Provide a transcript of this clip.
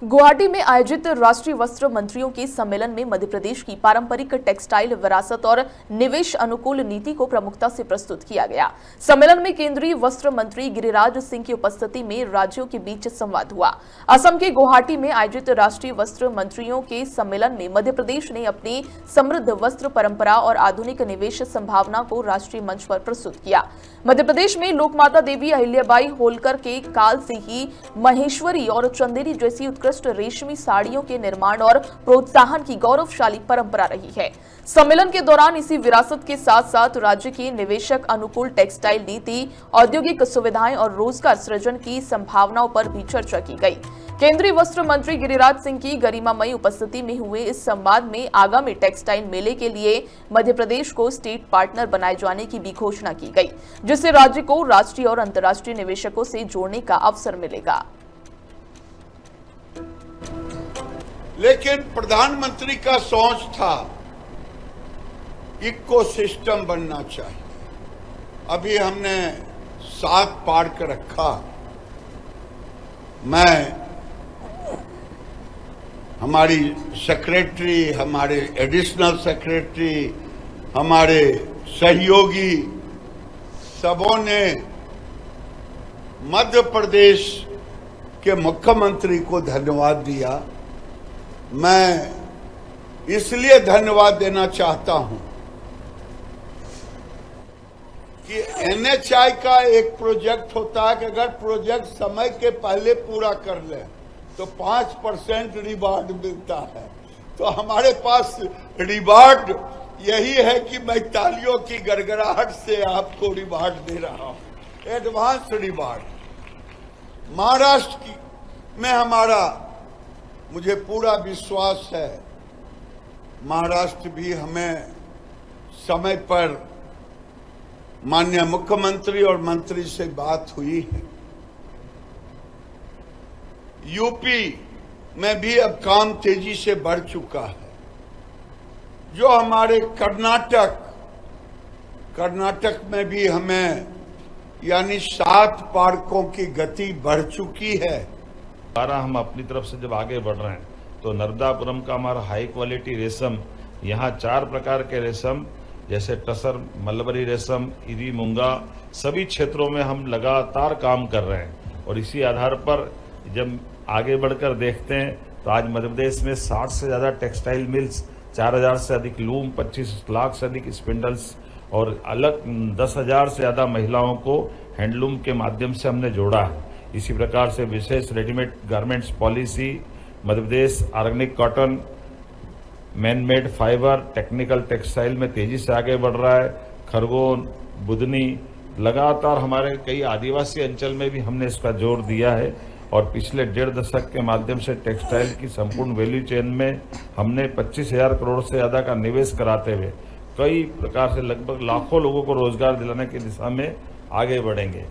गुवाहाटी में आयोजित राष्ट्रीय वस्त्र मंत्रियों के सम्मेलन में मध्य प्रदेश की पारंपरिक टेक्सटाइल विरासत और निवेश अनुकूल नीति को प्रमुखता से प्रस्तुत किया गया। सम्मेलन में केंद्रीय वस्त्र मंत्री गिरिराज सिंह की उपस्थिति में राज्यों के बीच संवाद हुआ। असम के गुवाहाटी में आयोजित राष्ट्रीय वस्त्र मंत्रियों के सम्मेलन में मध्य प्रदेश ने अपनी समृद्ध वस्त्र परंपरा और आधुनिक निवेश संभावना को राष्ट्रीय मंच पर प्रस्तुत किया। मध्य प्रदेश में लोकमाता देवी अहिल्याबाई होलकर के काल से ही महेश्वरी और चंदेरी जैसी उत्कृष्ट रेशमी साड़ियों के निर्माण और प्रोत्साहन की गौरवशाली परंपरा रही है। सम्मेलन के दौरान इसी विरासत के साथ साथ राज्य की निवेशक अनुकूल टेक्सटाइल नीति, औद्योगिक सुविधाएं और रोजगार सृजन की संभावनाओं पर भी चर्चा की गई। केंद्रीय वस्त्र मंत्री गिरिराज सिंह की गरिमामयी उपस्थिति में हुए इस संवाद में आगामी टेक्सटाइल मेले के लिए मध्य प्रदेश को स्टेट पार्टनर बनाए जाने की भी घोषणा की गई, जिससे राज्य को राष्ट्रीय और अंतर्राष्ट्रीय निवेशकों से जोड़ने का अवसर मिलेगा। लेकिन प्रधानमंत्री का सोच था इकोसिस्टम बनना चाहिए। अभी हमने 7 पार्क रखा। मैं हमारी सेक्रेटरी, हमारे एडिशनल सेक्रेटरी, हमारे सहयोगी सबों ने मध्य प्रदेश के मुख्यमंत्री को धन्यवाद दिया। मैं इसलिए धन्यवाद देना चाहता हूं कि एनएचआई का एक प्रोजेक्ट होता है कि अगर प्रोजेक्ट समय के पहले पूरा कर ले तो 5% रिवार्ड मिलता है। तो हमारे पास रिवार्ड यही है कि मैं तालियों की गड़गड़ाहट से आपको रिवार्ड दे रहा हूं, एडवांस रिवार्ड। महाराष्ट्र में हमारा, मुझे पूरा विश्वास है, महाराष्ट्र भी हमें समय पर माननीय मुख्यमंत्री और मंत्री से बात हुई है। यूपी में भी अब काम तेजी से बढ़ चुका है। जो हमारे कर्नाटक में भी हमें यानी 7 पार्कों की गति बढ़ चुकी है। हम अपनी तरफ से जब आगे बढ़ रहे हैं तो नर्मदापुरम का हमारा हाई क्वालिटी रेशम, यहाँ 4 प्रकार के रेशम जैसे टसर, मलबरी रेशम, इरी, मूंगा, सभी क्षेत्रों में हम लगातार काम कर रहे हैं। और इसी आधार पर जब आगे बढ़कर देखते हैं तो आज मध्य प्रदेश में 60 से ज्यादा टेक्सटाइल मिल्स, 4000 से अधिक लूम, 25 लाख से अधिक स्पिंडल्स और अलग 10,000 से ज्यादा महिलाओं को हैंडलूम के माध्यम से हमने जोड़ा है। इसी प्रकार से विशेष readymade garments policy, Madhya Pradesh organic cotton, man made fibre, technical textile में तेजी से आगे बढ़ रहा है। खरगोन, बुधनी, लगातार हमारे कई आदिवासी अंचल में भी हमने इसका जोर दिया है। और पिछले 1.5 दशक के माध्यम से टेक्सटाइल की संपूर्ण वैल्यू चेन में हमने 25,000 करोड़ से ज्यादा का निवेश कराते हुए कई प्रकार से लगभग लाखों लोगों को रोजगार दिलाने की दिशा में आगे बढ़ेंगे।